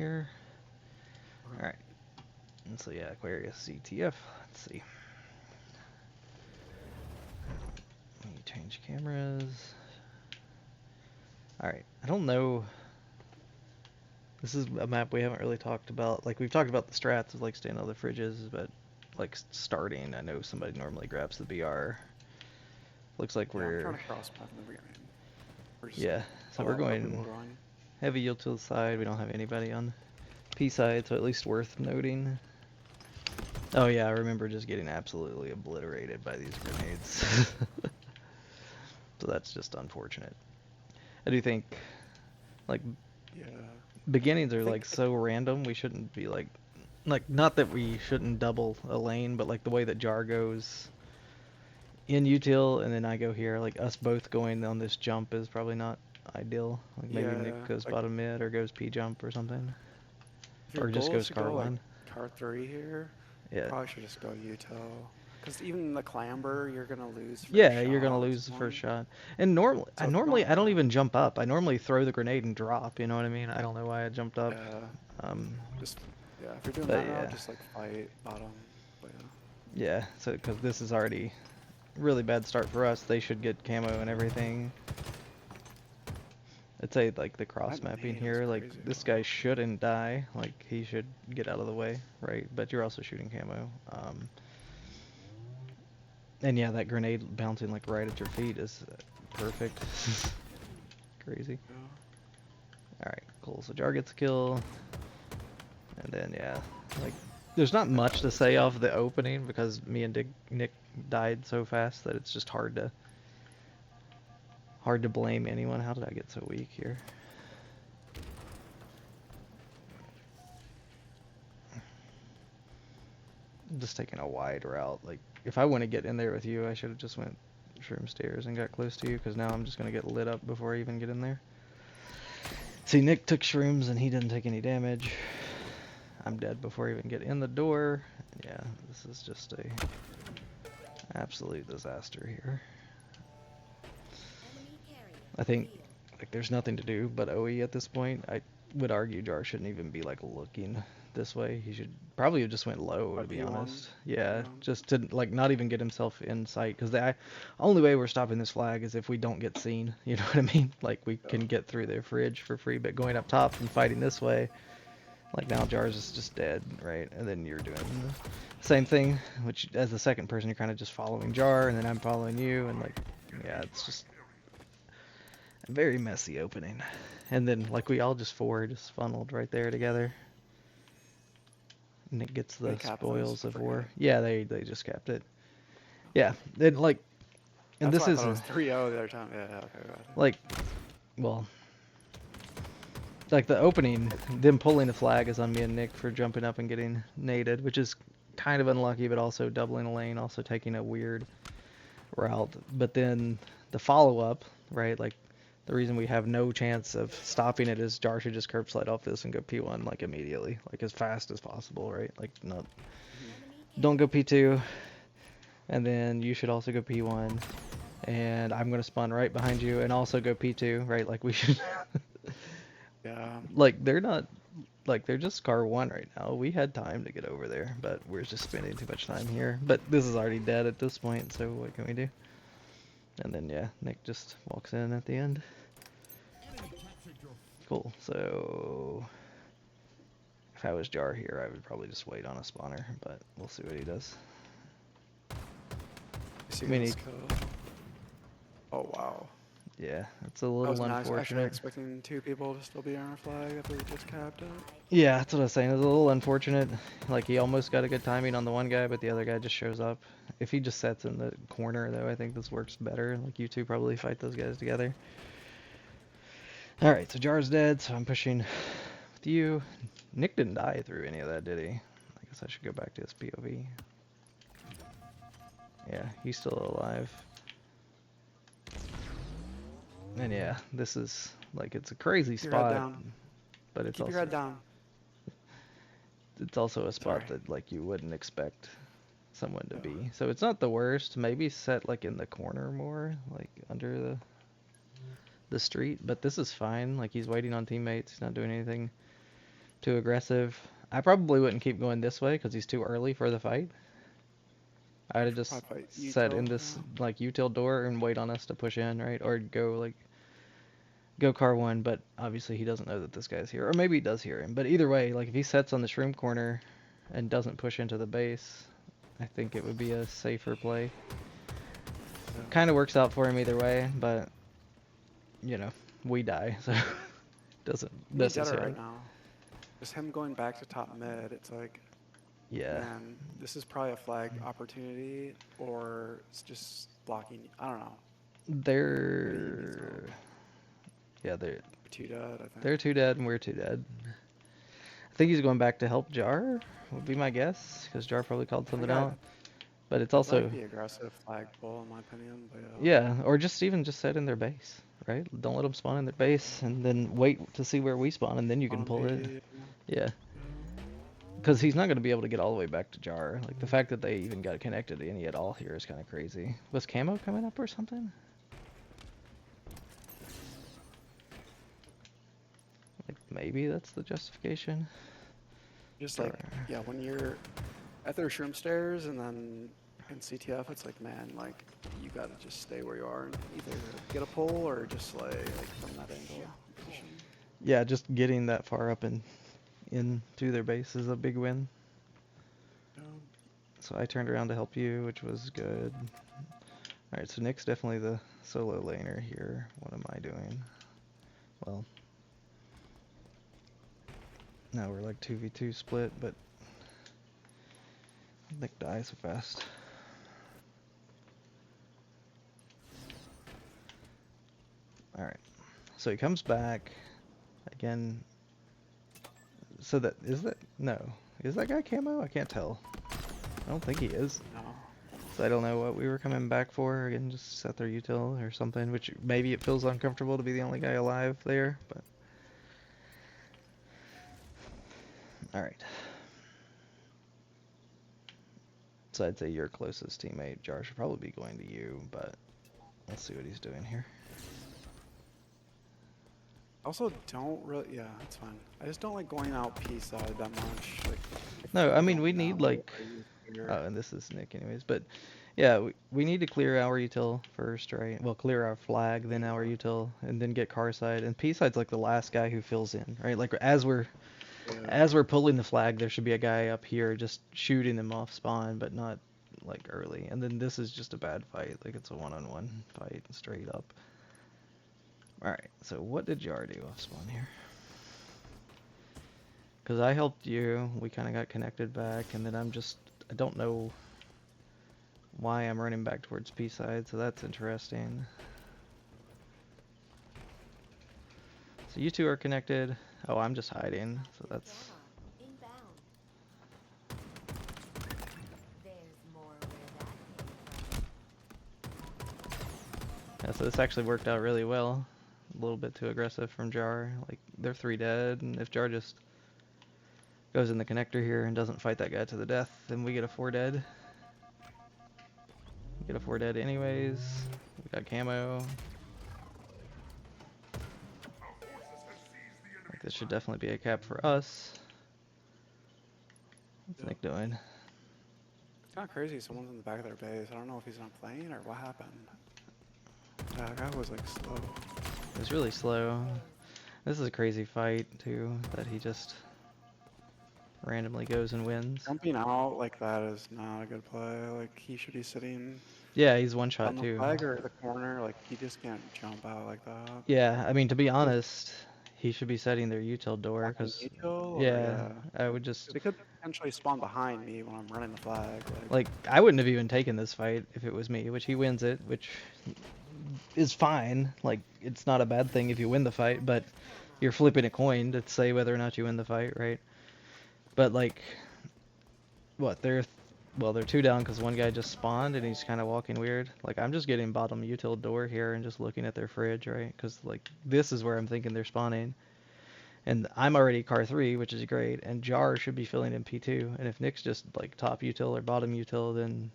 here. Alright. And so yeah, Aquarius CTF. Let's see. Let me change cameras. Alright, I don't know. This is a map we haven't really talked about. Like, we've talked about the strats of like staying on the fridges, but like starting, I know somebody normally grabs the BR. Looks like I'm we're... trying to cross path in the beginning. Yeah, so we're Other going people going. heavy yield to the side. We don't have anybody on P side, so at least worth noting. Oh yeah, I remember just getting absolutely obliterated by these grenades. So that's just unfortunate. I do think, like, Yeah. beginnings I are think like so random. We shouldn't be like not that we shouldn't double a lane, but like the way that Jar goes in util and then I go here, like us both going on this jump is probably not ideal. Like maybe yeah, Nick goes like bottom mid or goes P jump or something, if your or just goal is goes to car go like one. car 3 here, Yeah. probably should just go util. Because even the clamber, you're gonna lose first Yeah, you're gonna shot at lose some the first point. shot. And normally, So if you're normally going, I don't yeah, even jump up. I normally throw the grenade and drop. You know what I mean? I don't know why I jumped up. yeah, Um, just yeah. If you're doing but that route, yeah, just like fight bottom. But yeah, yeah. So because this is already really bad start for us, they should get camo and everything. I'd say like the cross that mapping nade was here, like crazy this guy though. shouldn't die. Like he should get out of the way, right? But you're also shooting camo. And yeah, that grenade bouncing like right at your feet is perfect. Crazy. Yeah. Alright, cool. So Jar gets a kill. And then, yeah, like, there's not I much thought it to was say off good. the opening because me and Nick died so fast that it's just hard to blame anyone. How did I get so weak here? I'm just taking a wide route. Like, if I want to get in there with you, I should have just went shroom stairs and got close to you because now I'm just going to get lit up before I even get in there. See, Nick took shrooms and he didn't take any damage. I'm dead before I even get in the door. Yeah, this is just a absolute disaster here. I think like there's nothing to do but OE at this point. I would argue Jar shouldn't even be like looking this way. He should probably have just went low, to be P1. honest. Yeah, Yeah. just to like not even get himself in sight because the only way we're stopping this flag is if we don't get seen. You know what I mean? Like we Yeah. can get through their fridge for free, but going up top and fighting this way, like now Jar's is just dead, right? And then you're doing the same thing, which as the second person you're kind of just following Jar, and then I'm following you, and like yeah, it's just a very messy opening. And then like we all just funneled right there together. Nick gets They the capped this. spoils I of forget. war. Yeah, they just kept it. Yeah, it like, and That's this why I thought is it was 3-0 the other time. Yeah. Okay. Got it. like, well, like the opening, them pulling the flag is on me and Nick for jumping up and getting naded, which is kind of unlucky, but also doubling a lane, also taking a weird route. But then the follow up, right? Like the reason we have no chance of stopping it is Jar should just curb slide off this and go P1 like immediately, like as fast as possible, right? Like not, don't go P2, and then you should also go P1, and I'm gonna spawn right behind you and also go P2, right? Like we should, Yeah. like they're not, like they're just car one right now. We had time to get over there, but we're just spending too much time here. But this is already dead at this point, so what can we do? And then yeah, Nick just walks in at the end. Cool. So if I was Jar here, I would probably just wait on a spawner, but we'll see what he does. You see I mean, this kill. Oh wow. yeah, it's a I was little not actually unfortunate. expecting 2 people to still be on our flag after we just capped it. Yeah, that's what I was saying. It's a little unfortunate. Like he almost got a good timing on the one guy, but the other guy just shows up. If he just sets in the corner, though, I think this works better. Like you two probably fight those guys together. All right, so Jar's dead, so I'm pushing with you. Nick didn't die through any of that, did he? I guess I should go back to his POV. Yeah, he's still alive. And yeah, this is like it's a crazy Keep your head spot, down. but Keep your head down. it's also a spot Sorry. that like you wouldn't expect someone to Yeah. be. So it's not the worst. Maybe set like in the corner more, like under the street, but this is fine. Like he's waiting on teammates. He's not doing anything too aggressive. I probably wouldn't keep going this way because he's too early for the fight. I'd have just Probably fight set in util, this yeah. like util door and wait on us to push in, right? Or go car one, but obviously he doesn't know that this guy's here. Or maybe he does hear him. But either way, like if he sets on the shroom corner and doesn't push into the base, I think it would be a safer play. Yeah. Kind of works out for him either way, but you know, we die, so doesn't Me and Jetta necessarily. right now. Just him going back to top mid, it's like, Yeah, man, this is probably a flag opportunity, or it's just blocking. I don't know. What do you think? they're yeah Two dead, I they're think. too dead and we're too dead. I think he's going back to help Jar, would be my guess, because Jar probably called I something think out. But it's I'd like also, the aggressive flag pull in my opinion, but yeah, or just even just set in their base, right? Don't let them spawn in their base, and then wait to see where we spawn, and then you can on pull it. B, Yeah, yeah. because he's not going to be able to get all the way back to Jar. Like, the fact that they even got connected to any at all here is kind of crazy. Was Camo coming up or something? Like, maybe that's the justification. Just Jar. like, yeah, when you're at their shroom stairs and then in CTF, it's like, man, like you gotta just stay where you are and either get a pull or just like from that angle position. Yeah, just getting that far up and into their base is a big win. Yeah. So I turned around to help you, which was good. Alright, so Nick's definitely the solo laner here. What am I doing? Well, now we're like 2v2 split, but Nick dies so fast. Alright, so he comes back. Again, so that, no. Is that guy camo? I can't tell. I don't think he is. No. So I don't know what we were coming back for. Again, just set their util or something, which maybe it feels uncomfortable to be the only guy alive there, but... Alright. So I'd say your closest teammate. Jar should probably be going to you, but let's see what he's doing here. Also, don't really. Yeah, it's fine. I just don't like going out P side that much. Like, if No, I people mean, don't we need know, like... or you figure- Oh, and this is Nick anyways, but yeah, we need to clear our util first, right? Well, clear our flag, then our util, and then get car side. And P side's like the last guy who fills in, right? Like as we're pulling the flag, there should be a guy up here just shooting them off spawn, but not like early. And then this is just a bad fight, like it's a one-on-one fight straight up. Alright, so what did Jar do off spawn here? Because I helped you, we kind of got connected back, and then I don't know why I'm running back towards P side, so that's interesting. So you two are connected. Oh, I'm just hiding, so that's... Yeah, so this actually worked out really well. A little bit too aggressive from Jar. Like, they're 3 dead, and if Jar just goes in the connector here and doesn't fight that guy to the death, then we get a 4 dead. We get a 4 dead anyways. We got camo. Like, this should definitely be a cap for us. What's Nick doing? It's kind of crazy. Someone's in the back of their base. I don't know if he's not playing or what happened. That guy was like slow. It was really slow. This is a crazy fight, too, that he just randomly goes and wins. Jumping out like that is not a good play. Like he should be sitting Yeah, he's one shot, on the too. flag or the corner. Like he just can't jump out like that. Yeah, I mean, to be honest, he should be setting their util door, Back on because, neutral, or yeah, yeah. I would just... They could potentially spawn behind me when I'm running the flag. Like, I wouldn't have even taken this fight if it was me, which he wins it, which is fine. Like, it's not a bad thing if you win the fight, but you're flipping a coin to say whether or not you win the fight, right? But, like, what, they're 2 down because one guy just spawned and he's kind of walking weird. Like, I'm just getting bottom util door here and just looking at their fridge, right? Because, like, this is where I'm thinking they're spawning. And I'm already car 3, which is great, and Jar should be filling in P2. And if Nick's just, like, top util or bottom util, then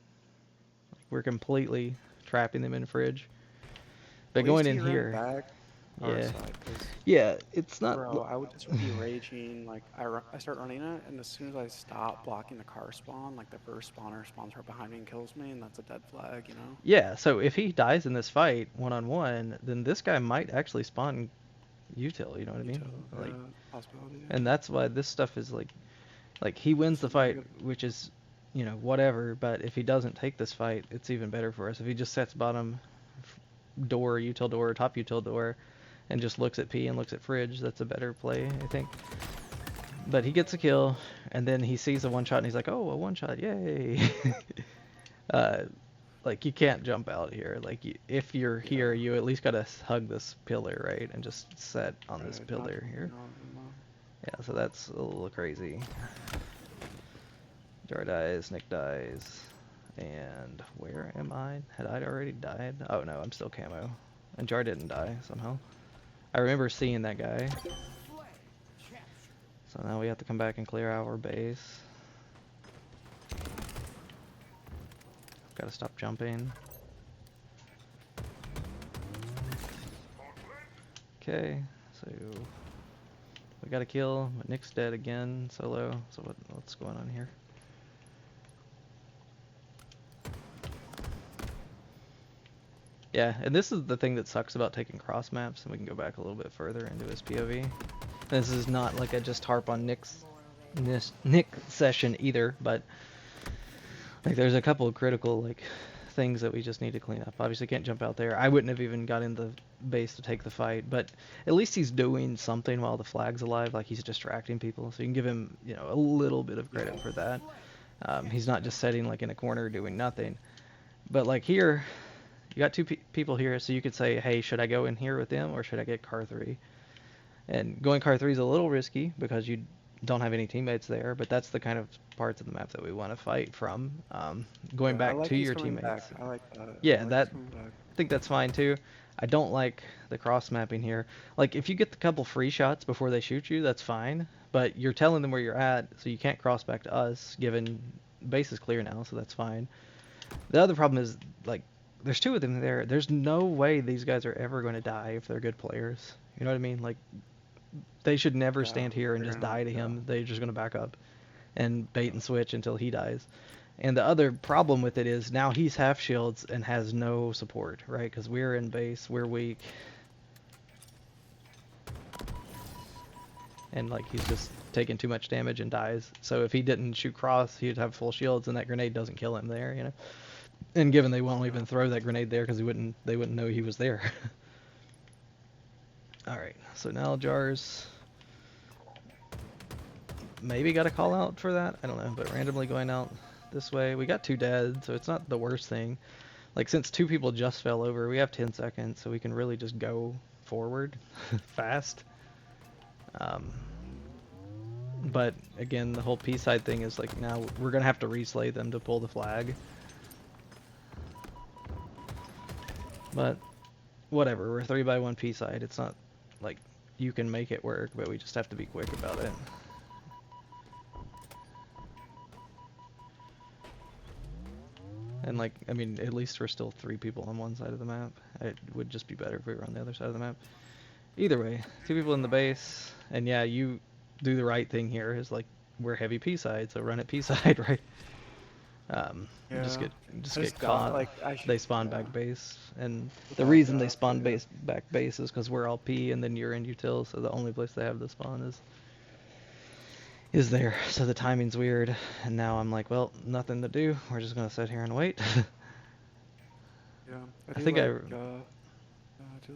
we're completely trapping them in fridge. But at least going he in ran here... back our Yeah. side, because Yeah, it's not. bro, I would just be raging. Like I start running it, and as soon as I stop blocking the car spawn, like the first spawner spawns right behind me and kills me, and that's a dead flag, you know? Yeah, so if he dies in this fight one on one, then this guy might actually spawn util. You know what I mean? Util, Like, possibility. Yeah. and that's why this stuff is like he wins the So now I fight, got which is, whatever. But if he doesn't take this fight, it's even better for us. If he just sets bottom door, util door, top util door, and just looks at P and looks at fridge, that's a better play, I think. But he gets a kill, and then he sees a one shot, and he's like, "Oh, a one shot, yay!" uh, like you can't jump out here. Like if you're here, yeah. you at least gotta hug this pillar, right, and just set on this Right. Not pillar here. no, no. Yeah, so that's a little crazy. Jar dies, Nick dies, and where am I? Had I already died? Oh no, I'm still camo, and Jar didn't die somehow. I remember seeing that guy. So now we have to come back and clear our base. Gotta stop jumping. Okay, so we got a kill, but Nick's dead again, solo. So what's going on here? Yeah, and this is the thing that sucks about taking cross maps, and we can go back a little bit further into his POV. This is not like a just harp on Nick session either, but like there's a couple of critical things that we just need to clean up. Obviously can't jump out there. I wouldn't have even got in the base to take the fight, but at least he's doing something while the flag's alive, like he's distracting people. So you can give him, a little bit of credit for that. He's not just sitting like in a corner doing nothing. But like here, you got two people here, so you could say, hey, should I go in here with them or should I get car 3? And going car 3 is a little risky because you don't have any teammates there, but that's the kind of parts of the map that we want to fight from. Going Yeah, I back like to he's your coming teammates. back. I like that. I Yeah, like he's that coming back. I think that's fine too. I don't like the cross mapping here. Like if you get the couple free shots before they shoot you, that's fine. But you're telling them where you're at, so you can't cross back to us. Given base is clear now, so that's fine. The other problem is like there's two of them there. There's no way these guys are ever going to die if they're good players. You know what I mean? Like they should never Yeah, stand here and they're just gonna. die to Yeah. him. They're just going to back up and bait and switch until he dies. And the other problem with it is now he's half shields and has no support, right? Because we're in base, we're weak. And like he's just taking too much damage and dies. So if he didn't shoot cross, he'd have full shields and that grenade doesn't kill him there. And given they won't even throw that grenade there because they wouldn't know he was there. Alright, so now Jars maybe got a call out for that. I don't know, but randomly going out this way. We got 2 dead, so it's not the worst thing. Like since 2 people just fell over, we have 10 seconds, so we can really just go forward fast. But again, the whole P side thing is like now we're gonna have to reslay them to pull the flag. But whatever, we're 3x1 P side. It's not like you can make it work, but we just have to be quick about it. And like, I mean, at least we're still 3 people on one side of the map. It would just be better if we were on the other side of the map. Either way, 2 people in the base, and yeah, you do the right thing here. Is like we're heavy P side, so run at P side, right? Yeah. Just I get got caught. like They spawn yeah. back base, and the Without reason they doubt, spawn yeah. back base is because we're all P, and then you're in util, so the only place they have to spawn is there. So the timing's weird, and now I'm like, well, nothing to do. We're just gonna sit here and wait. Yeah. I think I do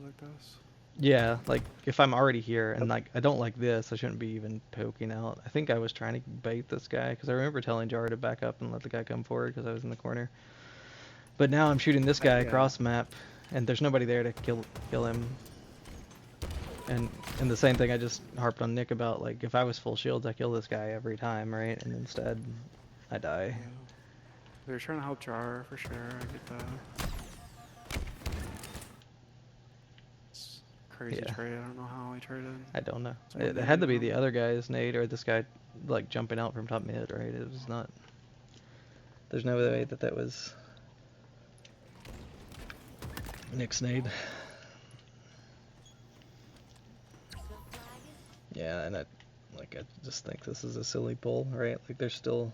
like this. Yeah, like if I'm already here and like I don't like this, I shouldn't be even poking out. I think I was trying to bait this guy because I remember telling Jar to back up and let the guy come forward because I was in the corner. But now I'm shooting this guy Yeah. across map, and there's nobody there to kill him. And the same thing I just harped on Nick about, like if I was full shields, I kill this guy every time, right? And instead, I die. Yeah. They're trying to help Jar for sure. I get that. It's crazy Yeah. trade. I don't know how he traded. I don't know. It's more It had to be negative. the other guy's nade or this guy like jumping out from top mid, right? It was not. There's no way that was Nick's nade. Yeah, and I just think this is a silly pull, right? Like there's still,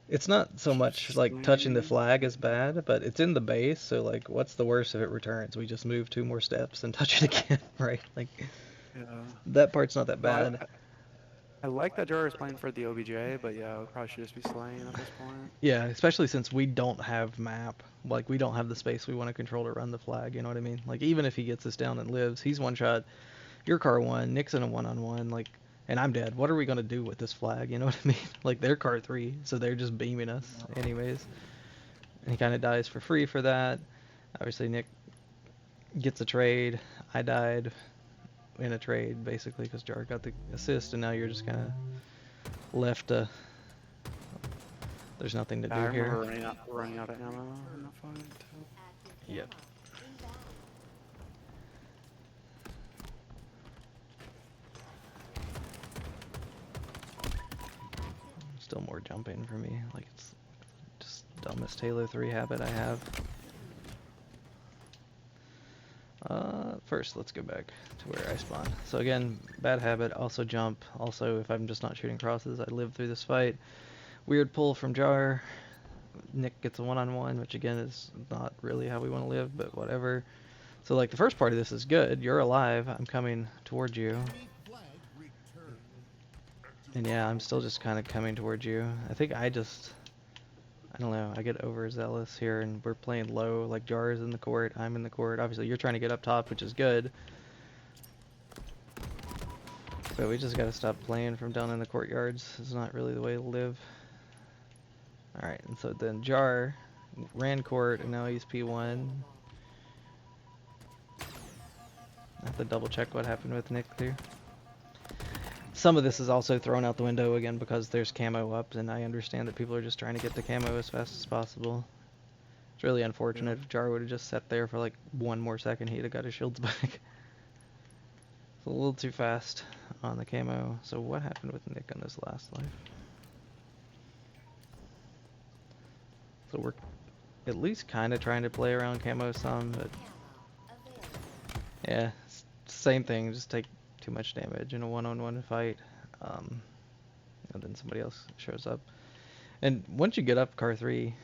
it's not so much like touching the flag is bad, but it's in the base, so like what's the worst if it returns? We just move 2 more steps and touch it again, right? Like Yeah. that part's not that No, bad. I like that Jar is playing for the OBJ, but yeah, we probably should just be slaying at this point. Yeah, especially since we don't have map. Like we don't have the space we want to control to run the flag, you know what I mean? Like even if he gets us down and lives, he's one shot, your car one, Nick's in a one-on-one, like, and I'm dead. What are we gonna do with this flag? You know what I mean? Like they're car 3, so they're just beaming us anyways. And he kind of dies for free for that. Obviously Nick gets a trade. I died in a trade basically because Jar got the assist, and now you're just kind of left. There's nothing to Yeah, I do remember here. running out of ammo in the fight too. Yep. Still more jumping for me. Like it's just dumbest Halo 3 habit I have. First, let's go back to where I spawn. So again, bad habit, also jump. Also, if I'm just not shooting crosses, I live through this fight. Weird pull from Jar. Nick gets a one-on-one, which again is not really how we want to live, but whatever. So like the first part of this is good. You're alive. I'm coming towards you. And yeah, I'm still just kind of coming towards you. I think I don't know, I get overzealous here, and we're playing low, like Jar is in the court, I'm in the court. Obviously, you're trying to get up top, which is good. But we just gotta stop playing from down in the courtyards. It's not really the way to live. Alright, and so then Jar ran court, and now he's P1. I have to double check what happened with Nick there. Some of this is also thrown out the window again because there's camo up, and I understand that people are just trying to get the camo as fast as possible. It's really unfortunate. If Jar would have just sat there for like 1 more second, he'd have got his shields back. It's a little too fast on the camo. So what happened with Nick on this last life? So we're at least kind of trying to play around camo some, but yeah, same thing. Just take too much damage in a one-on-one fight, and then somebody else shows up. And once you get up car 3,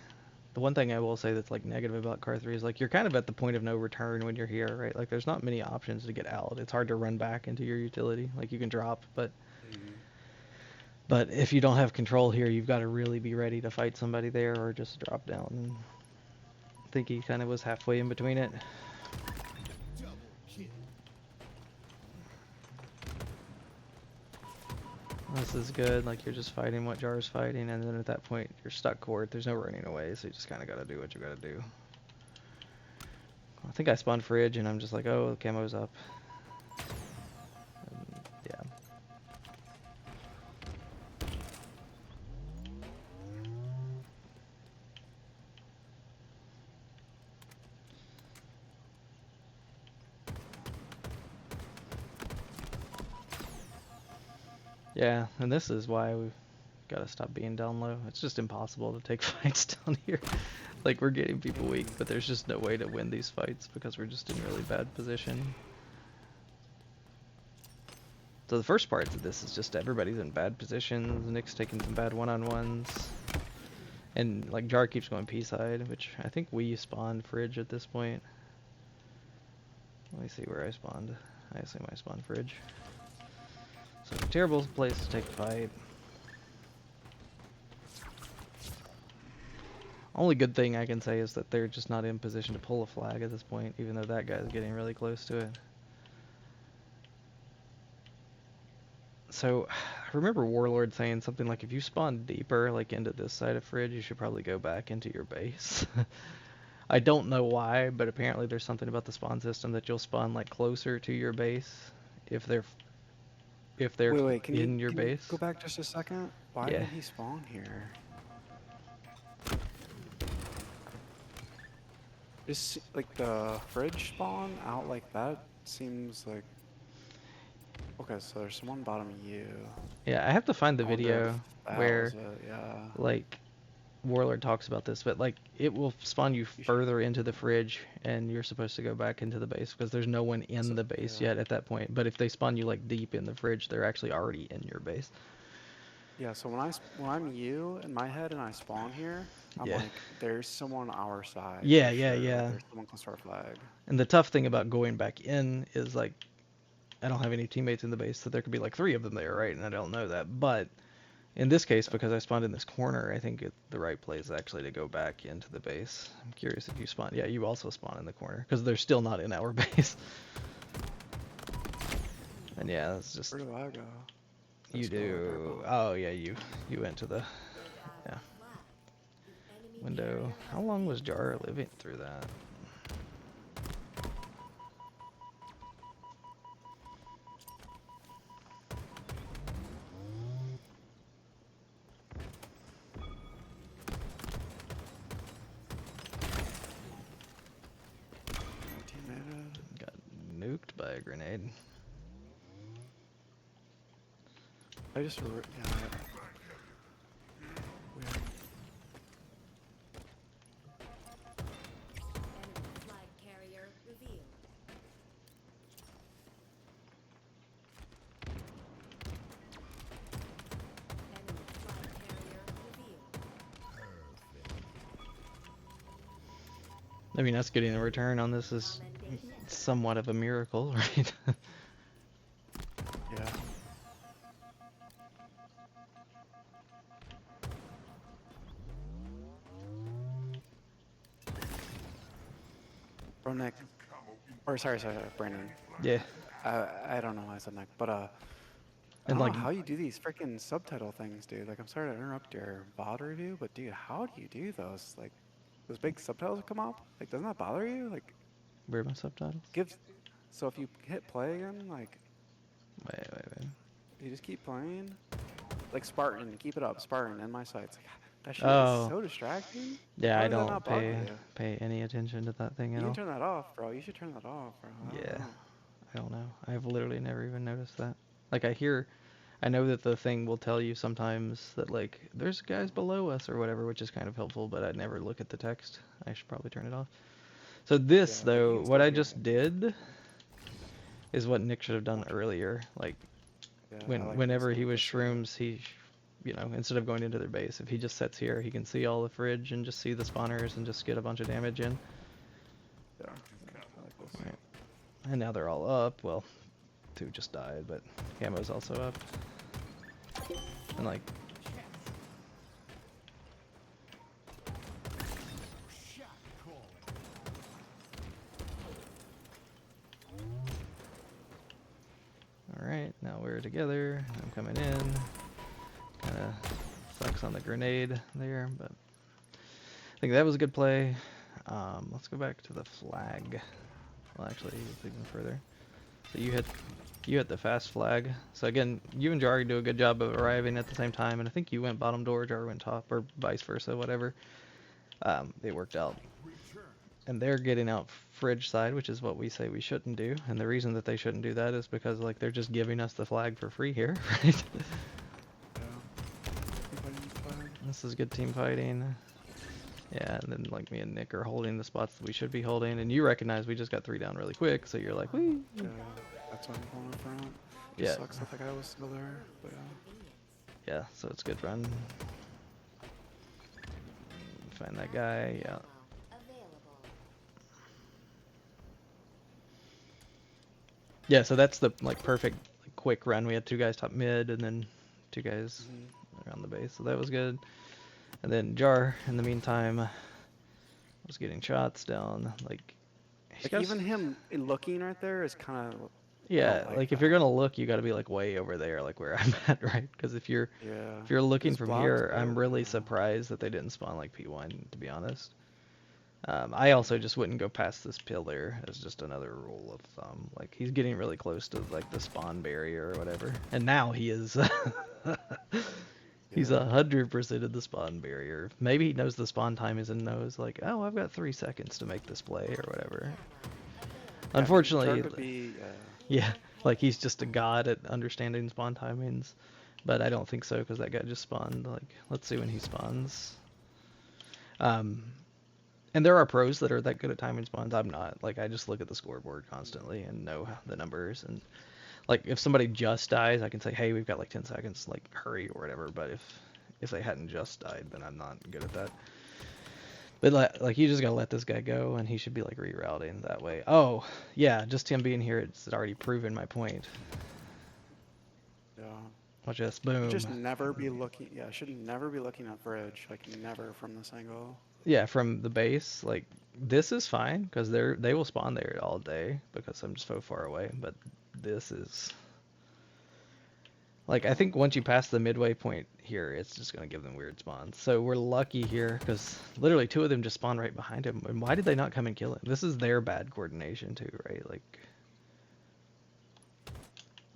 the one thing I will say that's like negative about car 3 is like you're kind of at the point of no return when you're here, right? Like there's not many options to get out. It's hard to run back into your utility. Like you can drop, but if you don't have control here, you've got to really be ready to fight somebody there or just drop down. And I think he kind of was halfway in between it. This is good, like you're just fighting what Jar's fighting, and then at that point you're stuck court. There's no running away, so you just kind of got to do what you got to do. I think I spawned fridge, and I'm just like, oh, the camo's up. And yeah. Yeah, and this is why we've got to stop being down low. It's just impossible to take fights down here. Like, we're getting people weak, but there's just no way to win these fights because we're just in really bad position. So the first part of this is just everybody's in bad positions. Nick's taking some bad one-on-ones. And, like, Jar keeps going P-side, which I think we spawned fridge at this point. Let me see where I spawned. I assume I spawned fridge. So, terrible place to take a fight. Only good thing I can say is that they're just not in position to pull a flag at this point, even though that guy's getting really close to it. So, I remember Warlord saying something like, if you spawn deeper, like into this side of fridge, you should probably go back into your base. I don't know why, but apparently there's something about the spawn system that you'll spawn like closer to your base if they're Wait, in your can you base. go back just a second? Why Yeah. did he spawn here? Just like the fridge spawn out like that seems like. Okay, so there's someone bottom of you. Yeah, I have to find the I wonder if video that where was it, yeah. like Warlord talks about this, but like it will spawn you You should, further into the fridge, and you're supposed to go back into the base because there's no one in so, the base yeah. yet at that point. But if they spawn you like deep in the fridge, they're actually already in your base. Yeah, so when I'm you in my head and I spawn here, I'm Yeah. like, there's someone on our side Yeah, for yeah, sure. Like yeah. there's someone close to our flag. And the tough thing about going back in is like I don't have any teammates in the base, so there could be like 3 of them there, right? And I don't know that. But in this case, because I spawned in this corner, I think the right play is actually to go back into the base. I'm curious if you spawn. Yeah, you also spawn in the corner because they're still not in our base. And yeah, that's just Where do I go? you Let's go right there, do. bomb. Oh yeah, you went to the yeah window. How long was Jar living through that? Teammate. Got nuked by a grenade. I just, yeah. We have, Enemy flag carrier revealed. Enemy flag carrier revealed. I mean, us getting a return on this is somewhat of a miracle, right? yeah. Bro, Nick. Or sorry, Brandon. Yeah, I don't know why I said Nick, but I and don't like know how you do these freaking subtitle things, dude. Like, I'm sorry to interrupt your VOD review, but dude, how do you do those? Like, those big subtitles come up? Like, doesn't that bother you? Like, where are my subtitles? gives. So if you hit play again, like, Wait. you just keep playing. Like Spartan, keep it up, Spartan, in my sights. Like, that shit is Oh, so distracting. yeah, How I does that don't not bug you? pay any attention to that thing You at can all. turn that off, bro. You should turn that off, bro. I don't Yeah, know. I don't know. I've literally never even noticed that. Like I know that the thing will tell you sometimes that like there's guys below us or whatever, which is kind of helpful, but I'd never look at the text. I should probably turn it off. So this Yeah, but you though, can what still I hear just it. did is what Nick should have done Watch. earlier. Like Yeah, I like this. whenever I he like was this too. shrooms, you know, instead of going into their base, if he just sits here, he can see all the fridge and just see the spawners and just get a bunch of damage in. Yeah, I like this. Right. And now they're all up. Well, 2 just died, but Camo's also up. And like, alright, now we're together. I'm coming in. Kinda sucks on the grenade there, but I think that was a good play. Let's go back to the flag. Well, actually, it's even further. So you hit the fast flag. So again, you and Jari do a good job of arriving at the same time, and I think you went bottom door, Jari went top, or vice versa, whatever. It worked out. And they're getting out fridge side, which is what we say we shouldn't do. And the reason that they shouldn't do that is because like they're just giving us the flag for free here, right? Yeah. Keep fighting the flag. This is good team fighting. Yeah, and then like me and Nick are holding the spots that we should be holding, and you recognize we just got 3 down really quick, so you're like, wee. Yeah, that's why I'm going up front. Yeah. Just sucks that the guy was still there, but yeah. Yeah, so it's a good run. Find that guy, yeah. Available. Yeah, so that's the like perfect like, quick run. We had 2 guys top mid and then 2 guys around the base, so that was good. And then Jar, in the meantime, was getting shots down. Like, Like even him looking right there is kind of. yeah, Don't like if that. you're gonna look, you got to be like way over there, like where I'm at, right? Because if you're Yeah. looking His from blocks here, I'm too, really yeah. surprised that they didn't spawn like P1, to be honest. I also just wouldn't go past this pillar as just another rule of thumb. Like he's getting really close to like the spawn barrier or whatever, and now he is. He's Yeah. 100% in the spawn barrier. Maybe he knows the spawn time is and knows like, oh, I've got 3 seconds to make this play or whatever. Unfortunately, Jar could be. yeah, like he's just a god at understanding spawn timings, but I don't think so because that guy just spawned. Like, let's see when he spawns. And there are pros that are that good at timing spawns. I'm not. Like I just look at the scoreboard constantly and know the numbers. And like if somebody just dies, I can say, hey, we've got like 10 seconds, like hurry or whatever. But if they hadn't just died, then I'm not good at that. But like you just gotta let this guy go, and he should be like rerouting that way. Oh yeah, just him being here, it's already proven my point. Yeah. Watch this, Should boom. just never be looking. Yeah, should never be looking at bridge. Like never from this angle. Yeah, from the base, like this is fine because they will spawn there all day because I'm just so far away. But this is like I think once you pass the midway point here, it's just gonna give them weird spawns. So we're lucky here because literally two of them just spawn right behind him. And why did they not come and kill him? This is their bad coordination too, right?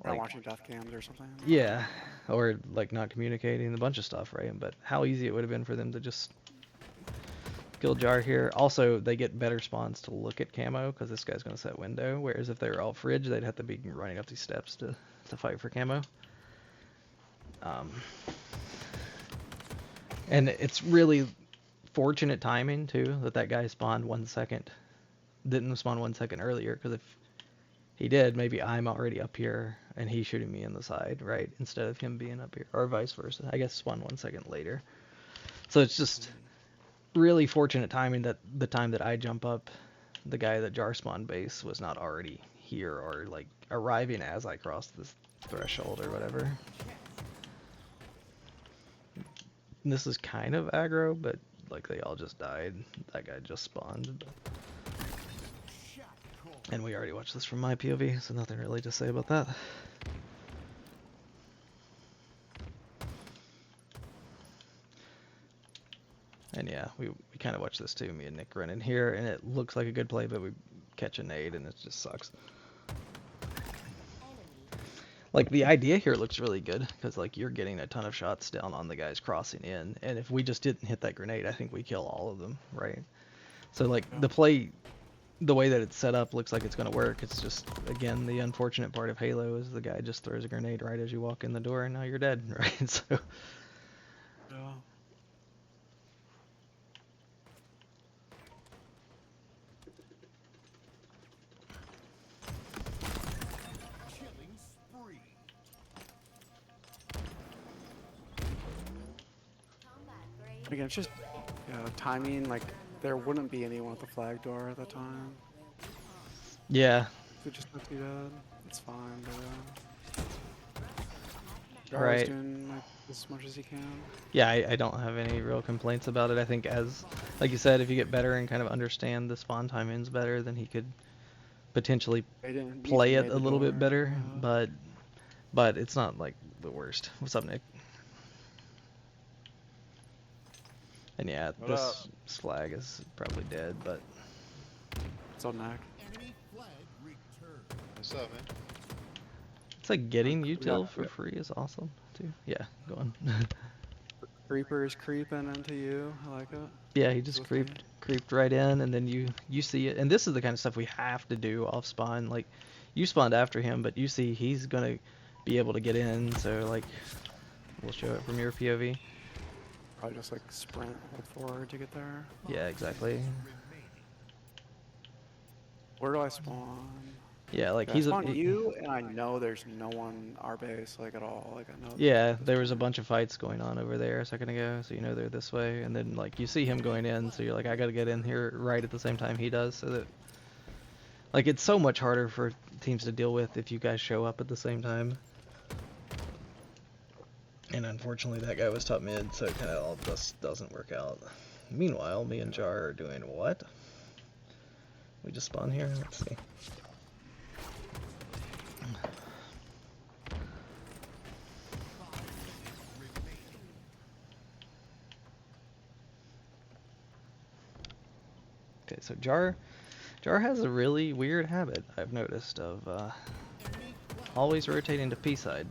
Not watching death cams or something. Yeah, or like not communicating, a bunch of stuff, right? But how easy it would have been for them to just kill Jar here. Also, they get better spawns to look at camo because this guy's going to set window. Whereas if they were all fridge, they'd have to be running up these steps to fight for camo. And it's really fortunate timing too that guy spawned 1 second, didn't spawn 1 second earlier, because if he did, maybe I'm already up here and he's shooting me in the side, right? Instead of him being up here, or vice versa. I guess spawn 1 second later. So it's just really fortunate timing that the time that I jump up, the guy that Jar spawned base was not already here or like arriving as I crossed this threshold or whatever. And this is kind of aggro, but like they all just died. That guy just spawned. And we already watched this from my POV, so nothing really to say about that. And yeah, we kind of watched this too, me and Nick run in here, and it looks like a good play, but we catch a nade, and it just sucks. Like, the idea here looks really good, because, like, you're getting a ton of shots down on the guys crossing in, and if we just didn't hit that grenade, I think we kill all of them, right? So, like, the play, the way that it's set up looks like it's going to work. It's just, again, the unfortunate part of Halo is the guy just throws a grenade right as you walk in the door, and now you're dead, right? So... Yeah. Again, it's just timing. Like there wouldn't be anyone at the flag door at the time. Yeah. So just not too bad. It's fine. But, Jar's Right. doing like, as much as he can. Yeah, I don't have any real complaints about it. I think as, like you said, if you get better and kind of understand the spawn timings better, then he could potentially play it a little bit better. But it's not like the worst. What's up, Nick? And yeah, this flag is probably dead, but... What's up, Nick? What's up, man? It's like getting util for free is awesome, too. Yeah, go on. Creeper is creeping into you. I like it. Yeah, he just creeped right in, and then you see it. And this is the kind of stuff we have to do off spawn. Like, you spawned after him, but you see he's gonna be able to get in, so like, we'll show it from your POV. Probably just like sprint, hold forward to get there. Yeah, exactly. Where do I spawn? Yeah, like I spawn you, and I know there's no one our base like at all. Like I know. Yeah, there was a bunch of fights going on over there a second ago, so you know they're this way, and then like you see him going in, so you're like, I gotta get in here right at the same time he does, so that like it's so much harder for teams to deal with if you guys show up at the same time. And unfortunately that guy was top mid, so it kind of all just doesn't work out. Meanwhile, me and Jar are doing what? We just spawn here? Let's see. Okay, so Jar has a really weird habit I've noticed of always rotating to P side.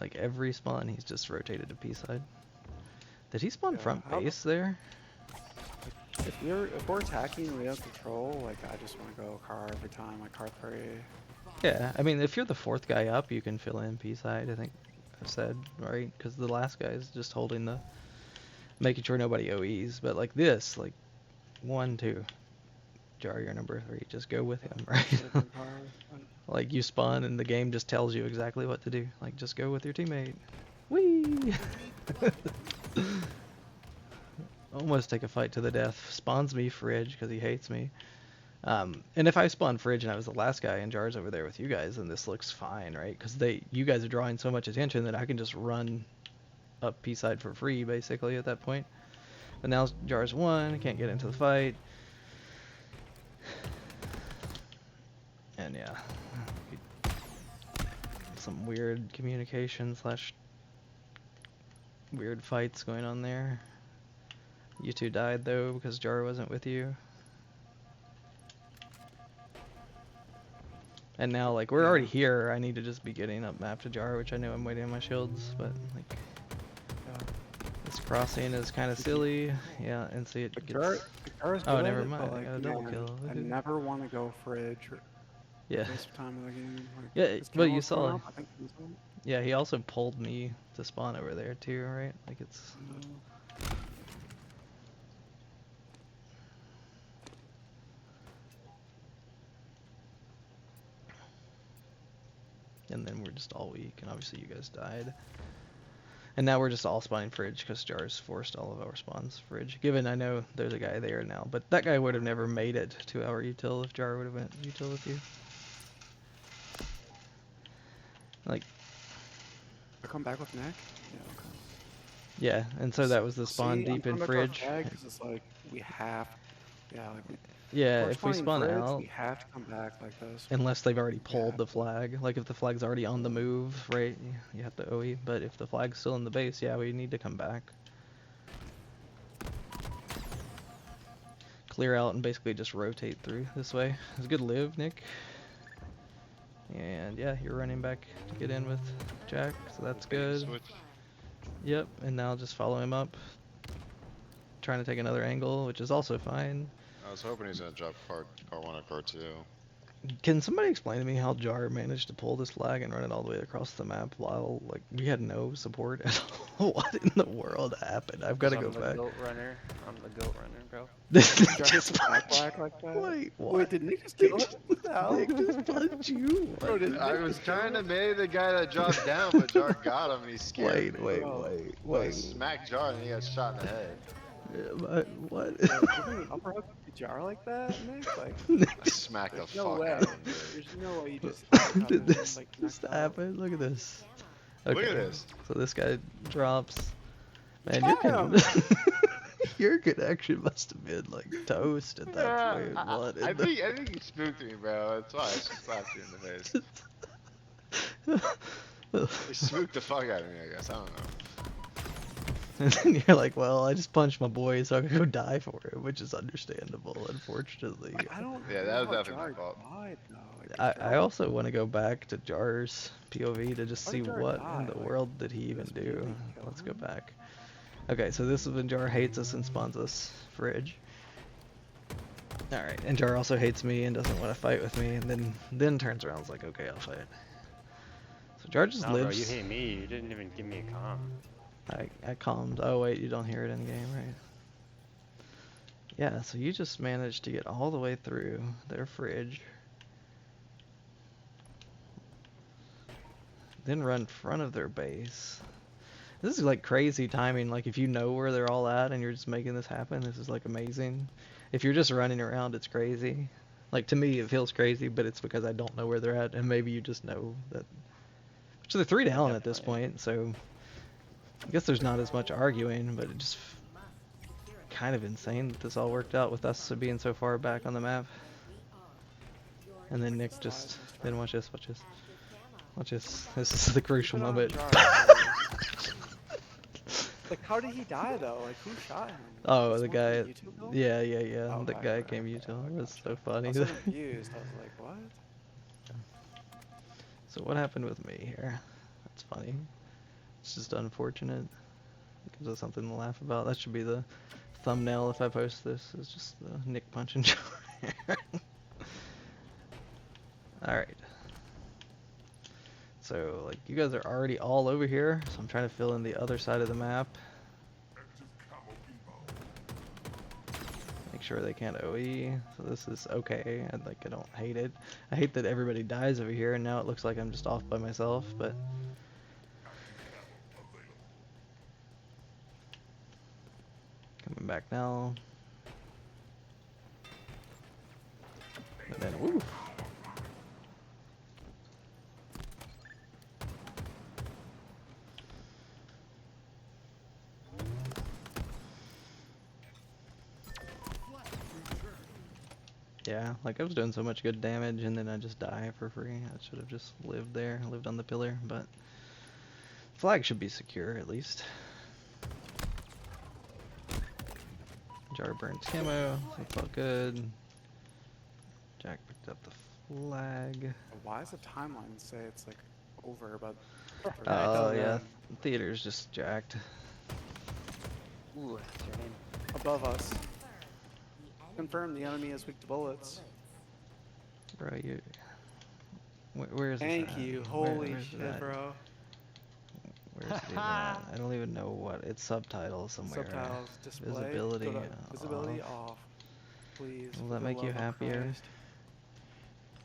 Like every spawn, he's just rotated to P side. Did he spawn front base there? If we're attacking, we have control. Like I just want to go car every time. Like car 3. Yeah, I mean, if you're the fourth guy up, you can fill in P side. I think I've said right, because the last guy is just holding the making sure nobody OEs. But like this, like 1, 2, Jar, you're number 3. Just go with him, right? Should've been power. Like you spawn and the game just tells you exactly what to do. Like just go with your teammate. Whee! Almost take a fight to the death. Spawns me Fridge because he hates me. And if I spawn Fridge and I was the last guy and Jar's over there with you guys, then this looks fine, right? Because you guys are drawing so much attention that I can just run up P side for free basically at that point. But now Jar's 1, can't get into the fight. And yeah, some weird communication slash weird fights going on there. You two died though because Jar wasn't with you. And now like we're already here, I need to just be getting up map to Jar, which I know I'm waiting on my shields, but like this crossing is kind of silly. Yeah, and see it gets... Jar's Oh, good, never but, mind, I like, got a double man, kill. I Woohoo. never want to go Fridge or Yeah. waste time in the game. Like, Yeah, is but you Camo coming saw... up? I think he's on. Yeah, he also pulled me to spawn over there too, right? Like it's... And then we're just all weak, and obviously you guys died. And now we're just all spawning Fridge because Jar's forced all of our spawns Fridge. Given I know there's a guy there now, but that guy would have never made it to our util if Jar would have went util with you. Like, I come back with Nick? Yeah, okay. yeah, and so that was the spawn See, deep I'm in coming back Fridge. with Nick 'cause it's like, we have, yeah, like, Yeah, we're if we spawning spawn Fridge, out, we have to come back like this. unless they've already pulled Yeah. the flag. Like if the flag's already on the move, right? You have to OE. But if the flag's still in the base, yeah, we need to come back. Clear out and basically just rotate through this way. It was a good live, Nick. And yeah, you're running back to get in with Jack, so that's good. Switch. Yep, and now just follow him up. Trying to take another angle, which is also fine. I was hoping he was gonna drop card 1 or card 2. Can somebody explain to me how Jar managed to pull this flag and run it all the way across the map while like we had no support at all? What in the world happened? I've got to go back. I'm the goat runner. I'm the goat runner, bro. Jar Just hits a back punch. black like that. Wait, what? Wait, did Nick just kill him? What the hell? Nick just punched you. Bro, What? did I Nick was just kill trying to him? melee the guy that dropped down, but Jar got him and he scared me. Wait, Oh. wait, I wait. smacked Jar and he got shot in the head. What? What? Like, you're gonna upperhook the Jar like that, Nick? Like, Nick I smacked the there's no fuck way. out of him, dude. There's no way you just Did this like, just knocked out. happen? Look at this. Look Okay, at this. so this guy drops. Man, Damn! your connection must have been like toast at that point. What I in the... think you spooked me, bro. That's why I slapped you in the face. You spooked the fuck out of me, I guess. I don't know. And then you're like, well, I just punched my boy, so I could go die for him, which is understandable, unfortunately. I don't Yeah, know that was how definitely my Jar fault. died, though. Like, I also want to go back to Jar's POV to just How see did Jar what die? in the Like, world did he even this do. POV kill Let's go him? back. Okay, so this is when Jar hates us and spawns us Fridge. Alright, and Jar also hates me and doesn't want to fight with me, and then turns around and is like, okay, I'll fight. So Jar just No, bro, lives. you hate me. You didn't even give me a calm. I calmed. Oh wait, you don't hear it in game, right? Yeah, so you just managed to get all the way through their Fridge. Then run front of their base. This is like crazy timing. Like if you know where they're all at and you're just making this happen, this is like amazing. If you're just running around, it's crazy. Like to me, it feels crazy, but it's because I don't know where they're at, and maybe you just know that. So they're 3 down at this Definitely. point, so I guess there's not as much arguing, but it just kind of insane that this all worked out with us being so far back on the map. And then Nick just, then watch this, watch this. Watch this. This is the crucial Put on moment. Jar. Like, how did he die, though? Like, who shot him? Oh, Was the one guy. from YouTube though? Yeah, yeah, yeah. Oh, The okay, guy okay, came okay, util. okay, It was so gotcha. I funny. was so confused. I was like, what? So what happened with me here? That's funny. It's just unfortunate. It gives us something to laugh about. That should be the thumbnail if I post this. It's just the Nick punching Jar. Alright. So, like, you guys are already all over here, so I'm trying to fill in the other side of the map. Make sure they can't OE. So this is okay. I don't hate it. I hate that everybody dies over here, and now it looks like I'm just off by myself. But coming back now. And then, woo. Yeah, like I was doing so much good damage and then I just die for free. I should have just lived there, lived on the pillar, but flag should be secure at least. Jar burns camo, that's all good. Jack picked up the flag. Why does the timeline say it's like over, but Oh don't yeah, know. theater's just jacked. Ooh, that's your name. above us. Confirm Confirm the enemy is weak to bullets. Bro, you... Where's this Thank at? you. Where- Holy where's it shit, at? bro. Where's it even at? I don't even know what. It's subtitles somewhere. Subtitles, display, Visibility. go to visibility off. off. Please. Will for that the make you love of happier? Christ.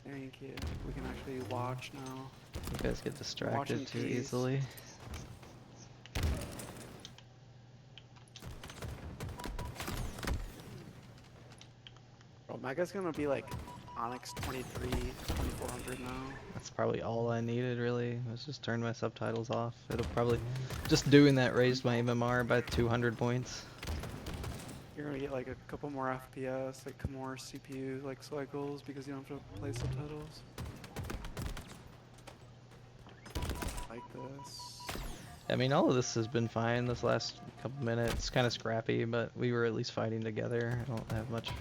Thank you. We can actually watch now. You guys get distracted Watching too keys. easily. Bro, Mega's gonna be like Onyx 23, 2400 now. That's probably all I needed really, was just turn my subtitles off. It'll probably, just doing that raised my MMR by 200 points. You're gonna get like a couple more FPS, like more CPU like cycles because you don't have to play subtitles. Like this. I mean, all of this has been fine this last couple minutes. Kind of scrappy, but we were at least fighting together. I don't have much to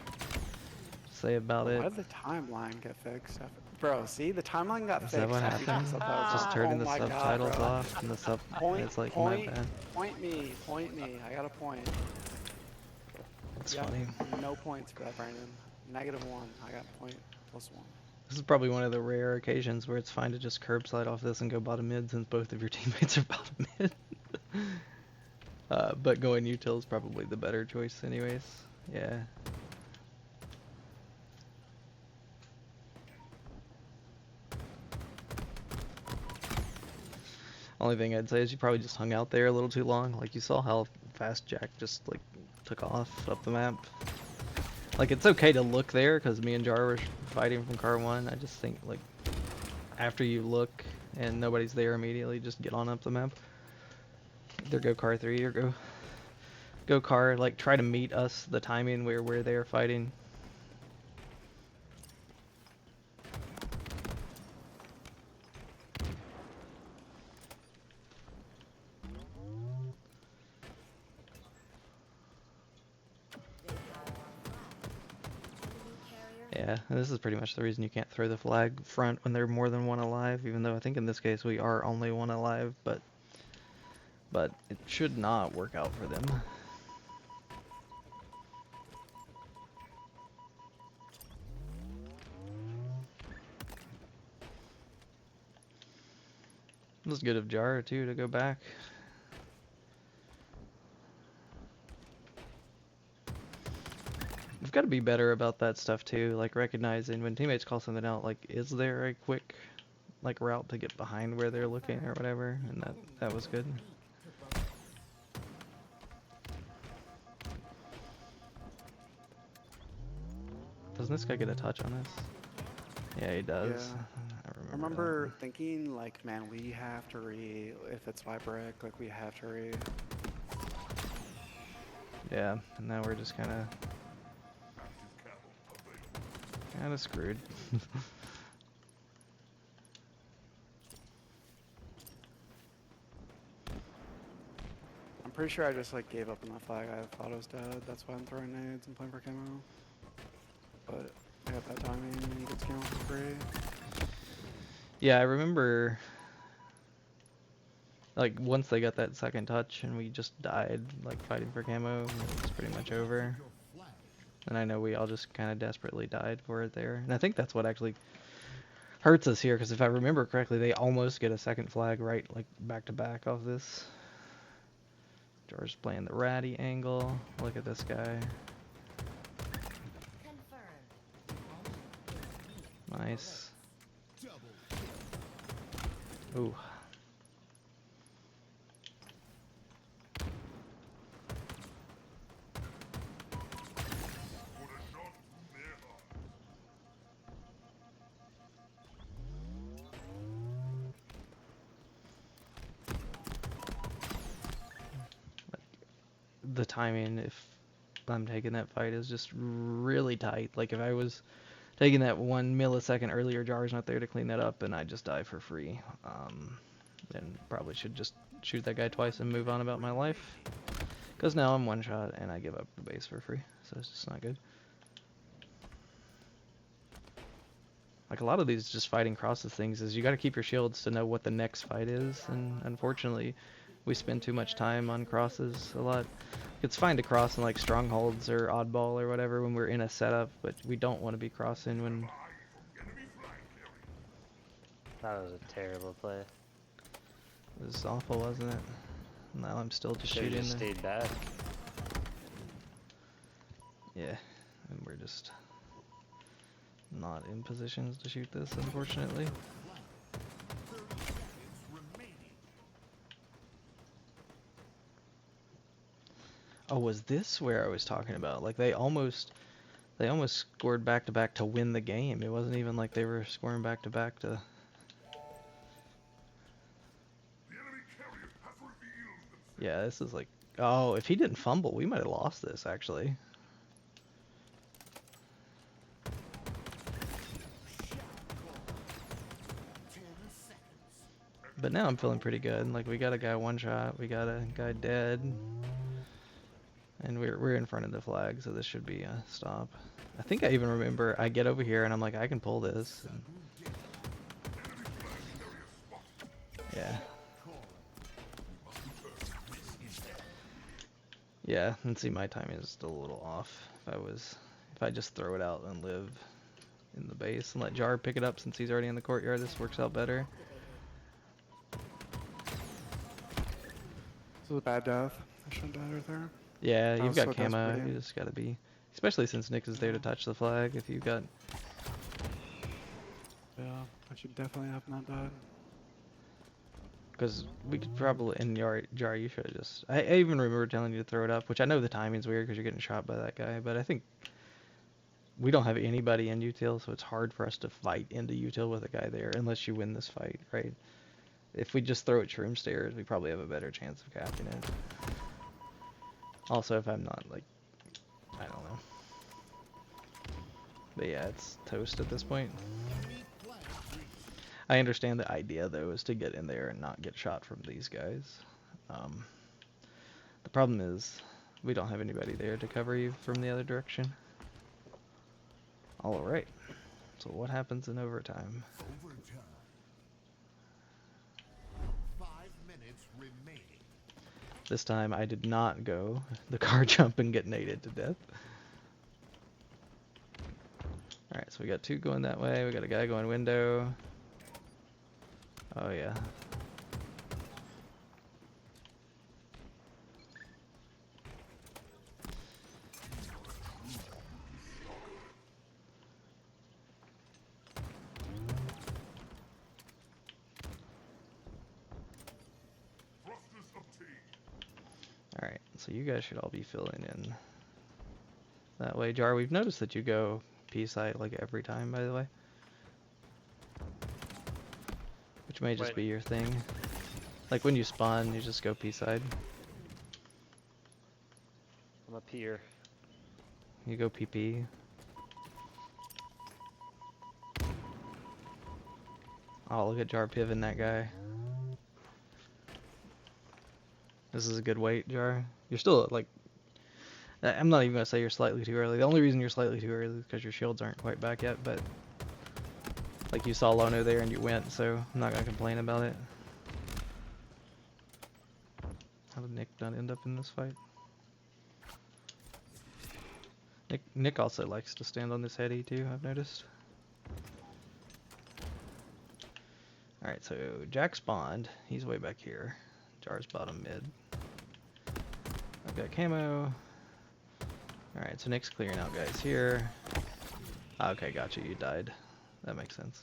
say about Why it. did the timeline get fixed? Bro, see, the timeline got Is fixed. that what after you took happened? subtitles Just off. turning Oh the my God, subtitles bro. off and the sub. Point, It's like point, my bad. point me, point me. I got a point. That's Yep, funny. no points for that, Brandon. -1. I got point +1. This is probably one of the rare occasions where it's fine to just curb slide off this and go bottom mid since both of your teammates are bottom mid. But going util is probably the better choice anyways. Yeah. Only thing I'd say is you probably just hung out there a little too long. Like you saw how fast Jack just like took off up the map. Like it's okay to look there because me and Jar were fighting from car 1. I just think like after you look and nobody's there immediately, just get on up the map. Either go car 3 or go car, like try to meet us the timing where we're there fighting. Yeah, and this is pretty much the reason you can't throw the flag front when they're more than one alive, even though I think in this case we are only one alive, but it should not work out for them. It was good of Jar too to go back. We've got to be better about that stuff too, like recognizing when teammates call something out, like is there a quick like route to get behind where they're looking or whatever, and that was good. Doesn't this guy get a touch on us? Yeah, he does. Yeah. I I remember thinking like, man, we have to if it's Vibrick, like we have to that. Yeah, and now we're just kind of screwed. I'm pretty sure I just like gave up on that flag. I thought I was dead. That's why I'm throwing nades and playing for camo. But I got that timing and you get scam for free. Yeah, I remember like once they got that second touch and we just died like fighting for camo, it was pretty much over. And I know we all just kind of desperately died for it there. And I think that's what actually hurts us here, because if I remember correctly, they almost get a second flag right like back to back off this. Jar's playing the ratty angle. Look at this guy. Nice. Ooh. The timing, if I'm taking that fight, is just really tight. Like if I was taking that 1 millisecond earlier, Jar's not there to clean that up, and I just die for free. Then probably should just shoot that guy twice and move on about my life. Because now I'm one shot and I give up the base for free, so it's just not good. Like a lot of these just fighting crosses things is you got to keep your shields to know what the next fight is, and unfortunately we spend too much time on crosses a lot. It's fine to cross in like strongholds or oddball or whatever when we're in a setup, but we don't want to be crossing when... That was a terrible play. It was awful, wasn't it? Now I'm still just Should've shooting. just stayed back. Yeah, and we're just not in positions to shoot this, unfortunately. Oh, was this where I was talking about? Like they almost scored back to back to win the game. It wasn't even like they were scoring back to back to... Yeah, this is like... Oh, if he didn't fumble, we might have lost this, actually. But now I'm feeling pretty good. Like, we got a guy one shot, we got a guy dead. And we're in front of the flag, so this should be a stop. I think I even remember I get over here and I'm like, I can pull this. And yeah. Yeah, and see my timing is still a little off. If I just throw it out and live in the base and let Jar pick it up since he's already in the courtyard, this works out better. This is a bad death. I shouldn't die right there. Yeah, I you've was got so camo, desperate, you yeah. just gotta be... Especially since Nick is there to touch the flag, if you've got... Yeah, I should definitely have not died. Because we could probably... And Jar, you should have just... I even remember telling you to throw it up, which I know the timing's weird because you're getting shot by that guy, but I think... We don't have anybody in util, so it's hard for us to fight into util with a guy there, unless you win this fight, right? If we just throw it shroom stairs, we probably have a better chance of capping it. Also, if I'm not, like... I don't know. But yeah, it's toast at this point. I understand the idea, though, is to get in there and not get shot from these guys. The problem is, we don't have anybody there to cover you from the other direction. Alright, so what happens in overtime? 5 minutes remaining. This time I did not go the car jump and get naded to death. Alright, so we got two going that way, we got a guy going window. Oh yeah. Alright, so you guys should all be filling in that way. Jar, we've noticed that you go P site like every time, by the way. Which may just Wait. be your thing. Like when you spawn, you just go P side. I'm up here. You go PP. Oh, look at Jar piving that guy. This is a good weight, Jar. You're still like... I'm not even going to say you're slightly too early. The only reason you're slightly too early is because your shields aren't quite back yet, but... Like you saw Lono there and you went, so I'm not going to complain about it. How did Nick not end up in this fight? Nick also likes to stand on this heady too, I've noticed. Alright, so Jack spawned. He's way back here. Jar's bottom mid. I've got camo. Alright, so Nick's clearing out guys here. Okay, gotcha, you died. That makes sense.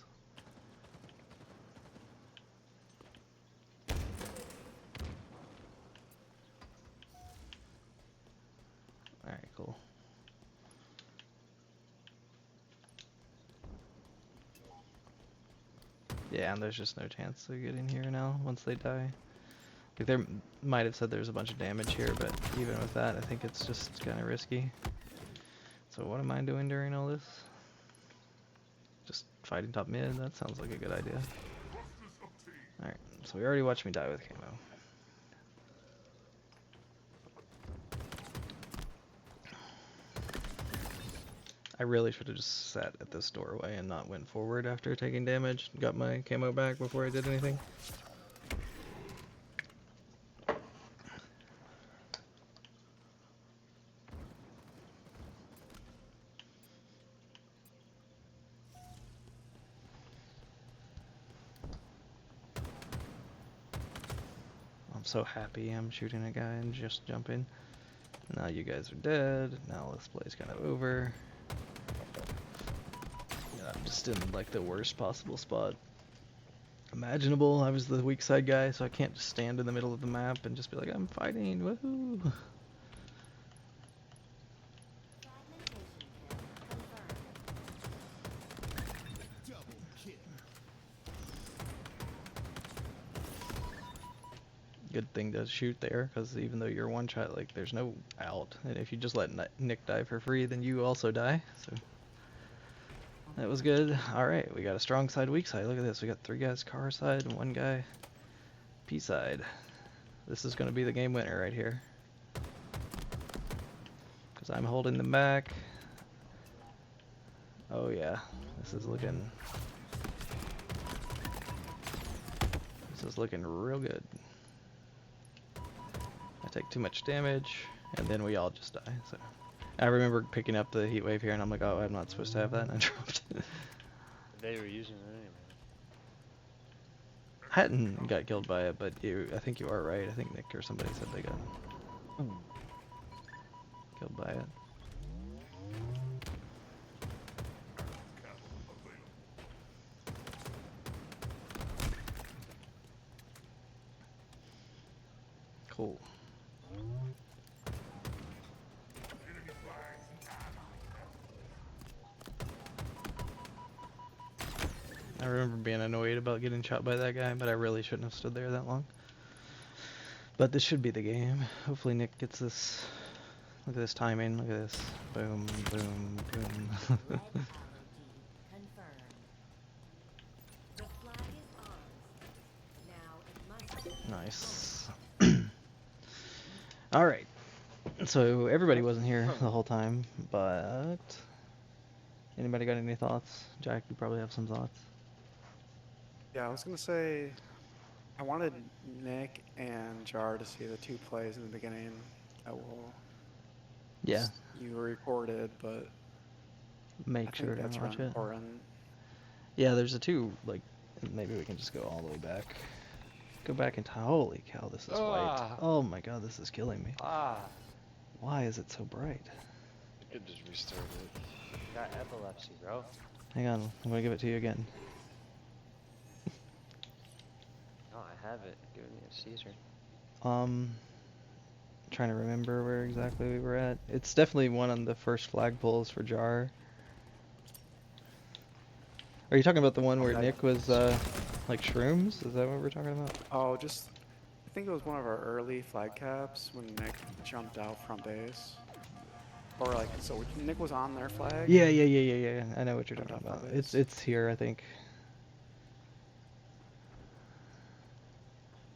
Alright, cool. Yeah, and there's just no chance of getting here now once they die. Like, there might have said there's a bunch of damage here, but even with that, I think it's just kind of risky. So what am I doing during all this? Just fighting top mid? That sounds like a good idea. Alright, so we already watched me die with camo. I really should have just sat at this doorway and not went forward after taking damage. Got my camo back before I did anything. I'm so happy I'm shooting a guy and just jumping. Now you guys are dead. Now this play's kind of over. Yeah, I'm just in like the worst possible spot imaginable. I was the weak side guy, so I can't just stand in the middle of the map and just be like, I'm fighting, woohoo! Double kill. Good thing to shoot there, because even though you're one shot, like, there's no out. And if you just let Nick die for free, then you also die, so... That was good. Alright, we got a strong side, weak side. Look at this, we got 3 guys car side and 1 guy P side. This is going to be the game winner right here. Because I'm holding them back. Oh yeah, this is looking real good. I take too much damage, and then we all just die, so... I remember picking up the heat wave here, and I'm like, oh, I'm not supposed to have that, and I dropped it. They were using it anyway. Hatton got killed by it, but I think you are right. I think Nick or somebody said they got killed by it. Cool. I remember being annoyed about getting shot by that guy, but I really shouldn't have stood there that long. But this should be the game. Hopefully Nick gets this. Look at this timing. Look at this. Boom, boom, boom. Red arrow team confirmed. The flag is ours. Now it must be Nice. Alright. So everybody wasn't here the whole time, but... Anybody got any thoughts? Jack, you probably have some thoughts. Yeah, I was gonna say, I wanted Nick and Jar to see the 2 plays in the beginning. I will. Yeah. You recorded, but Make I sure think to that's watch really it. important. Yeah, there's a 2, like, maybe we can just go all the way back. Go back in time. Holy cow, this is white. Ah. Oh my god, this is killing me. Ah! Why is it so bright? You could just restart it. Got epilepsy, bro. Hang on, I'm gonna give it to you again. No, I have it. Give me a Caesar. Trying to remember where exactly we were at. It's definitely one of the first flag pulls for Jar. Are you talking about the one where Okay. Nick was, like shrooms? Is that what we're talking about? Oh, just I think it was one of our early flag caps when Nick jumped out from base. Or like, so Nick was on their flag. Yeah. I know what you're Jumped talking out from about. base. It's here, I think.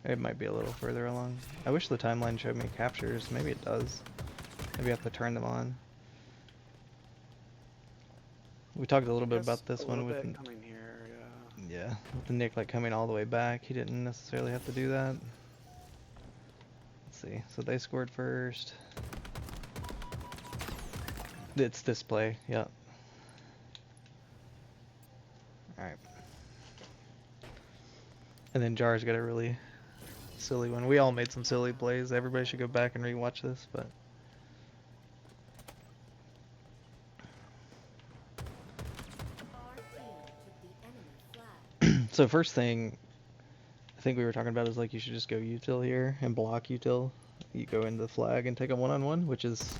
It might be a little further along. I wish the timeline showed me captures. Maybe it does. Maybe I have to turn them on. We talked a little bit Yes, about this a one little with bit coming here, yeah. yeah, with the Nick like coming all the way back. He didn't necessarily have to do that. Let's see. So they scored first. It's this play, yeah. Alright. And then Jar's got a really silly one. We all made some silly plays. Everybody should go back and rewatch this, but our team took Also, first thing I think we were talking about is like you should just go util here and block util. You go into the flag and take a one-on-one, which is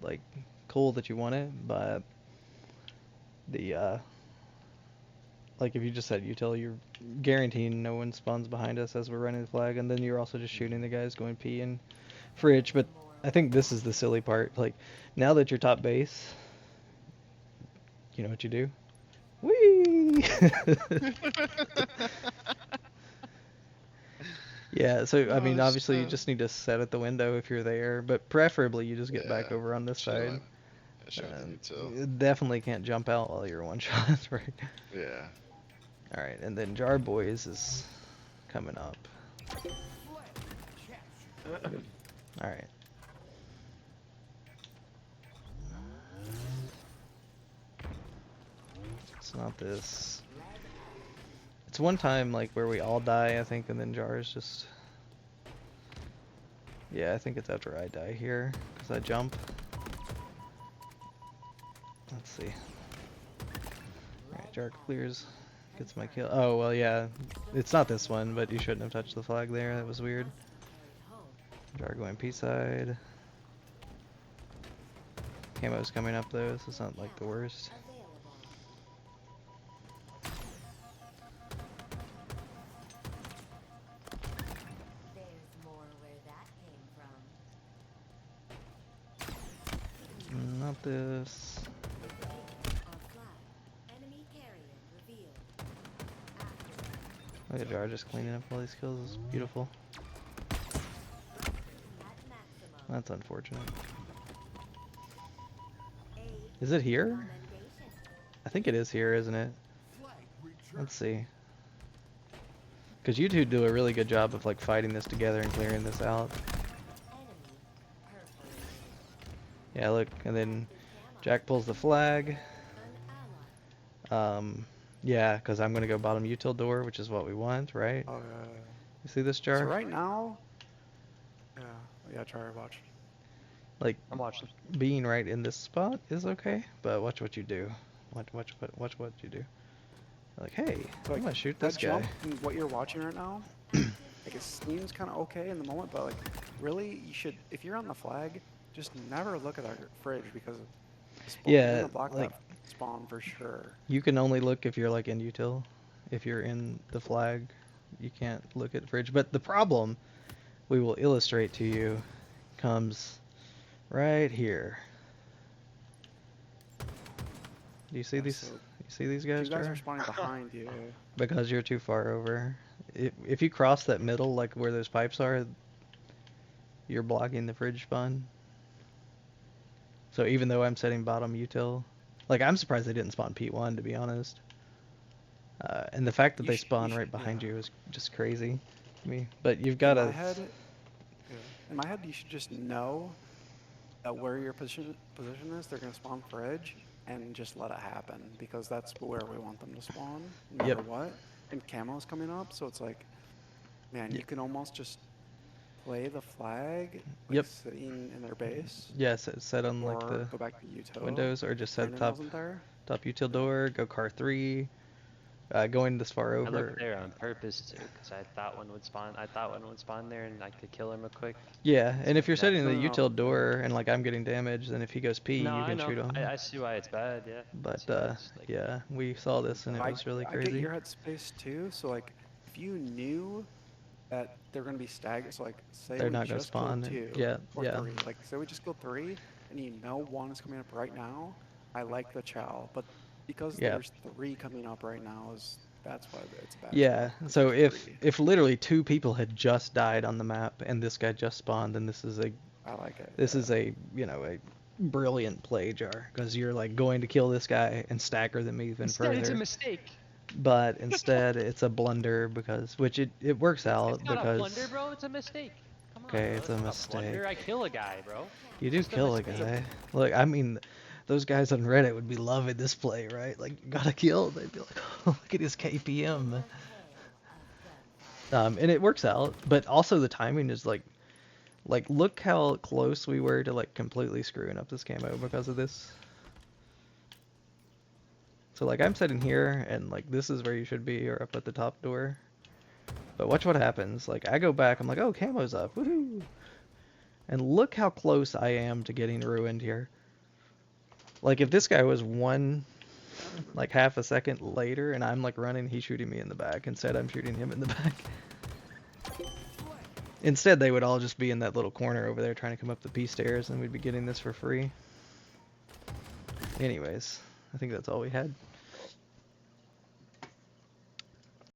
like cool that you want it, but the like if you just said util, you're guaranteeing no one spawns behind us as we're running the flag, and then you're also just shooting the guys going P and fridge. But I think this is the silly part. Like now that you're top base, you know what you do? Whee! Yeah, so I mean, Oh, obviously you shit. just need to set at the window if you're there, but preferably you just get back Yeah, over on this side. chilling. Yeah, sure with Um, the util. you definitely can't jump out while you're one shot, right? Yeah. All right, and then Jar Boys is coming up. All right. It's not this. It's one time like where we all die, I think, and then Jar's just. Yeah, I think it's after I die here because I jump. Let's see. Alright, Jar clears, gets my kill. Oh, well, yeah. It's not this one, but you shouldn't have touched the flag there. That was weird. Jar going P side. Camo's coming up though, so it's not like the worst. There's more where that came from. Not this. On flag. Enemy carrier revealed. Active. Look at Jar just cleaning up all these kills. It's beautiful. At maximum. That's unfortunate. Aid Is it here? commendation. I think it is here, isn't it? Flag returned. Let's see. Because you two do a really good job of like fighting this together and clearing this out. Enemy perforated. Yeah, look, and then Jack pulls the flag. An ally. Yeah, because I'm gonna go bottom util door, which is what we want, right? Oh, You see this Jar? so right now, yeah, try to watch. Like I'm watching. being right in this spot is okay, but watch what you do. Watch what you do. Like, hey, I'm Like, gonna shoot that this guy. jump and what you're watching right now, like it seems kind of okay in the moment, but like really, you should, if you're on the flag, just never look at our fridge because you're Yeah, gonna block like- that spawn for sure. You can only look if you're like in util. If you're in the flag, you can't look at fridge. But the problem we will illustrate to you comes right here. Do you see Yeah, these? so You see these You guys, guys Jar? are spawning behind you. Because you're too far over. If you cross that middle, like where those pipes are, you're blocking the fridge spawn. So even though I'm setting bottom util, like I'm surprised they didn't spawn P1 to be honest. And the fact that You they sh- you spawn sh- right behind yeah. you is just crazy to me. But you've In got my to. head, in my head, you should just know that where your position is, they're gonna spawn fridge, and just let it happen because that's where we want them to spawn, no matter Yep. what. And camo's coming up, so it's like, man, you can almost just play the flag, like Yep. sitting in their base, Yeah, set on like or the go back to util. windows, or just set Brandon top wasn't there. util door, go car 3, going this far I over. looked there on purpose too, because I thought one would spawn. I thought one would spawn there, and I could kill him real quick. Yeah, and if you're Yeah. setting the No, no, no. util door and like I'm getting damage, then if he goes P, No, you I can know. shoot him. I see why it's bad. Yeah. I But see why it's, like, yeah, we saw this and it I, was really I get crazy. your headspace too. So like, if you knew that they're gonna be staggered, so like, say They're we not gonna just killed spawn, 2 yeah, or yeah. 3. Like, say we just killed 3, and you know 1 is coming up right now. I like the chow, but because Yeah. there's 3 coming up right now, that's why it's bad. Yeah, spot, 'cause so there's if 3. if literally 2 people had just died on the map and this guy just spawned, then this is a I like it. this yeah. is a a brilliant play, Jar, because you're like going to kill this guy and stagger them even Instead, it's a further. mistake. But instead, it's a blunder because it works out It's not a because blunder, bro. It's a mistake. Come on, Okay, bro. it's a not mistake. blunder. I kill a guy, bro. you do Just a kill a mistake. guy. Look, I mean, those guys on Reddit would be loving this play, right? Like, you got a kill. They'd be like, oh, look at his KPM. And it works out, but also the timing is like look how close we were to like completely screwing up this camo because of this. So like I'm sitting here and like this is where you should be or up at the top door. But watch what happens. Like I go back, I'm like, oh, camo's up, woohoo! And look how close I am to getting ruined here. Like if this guy was like half a second later and I'm like running, he's shooting me in the back. Instead I'm shooting him in the back. Instead they would all just be in that little corner over there trying to come up the P stairs and we'd be getting this for free. Anyways, I think that's all we had.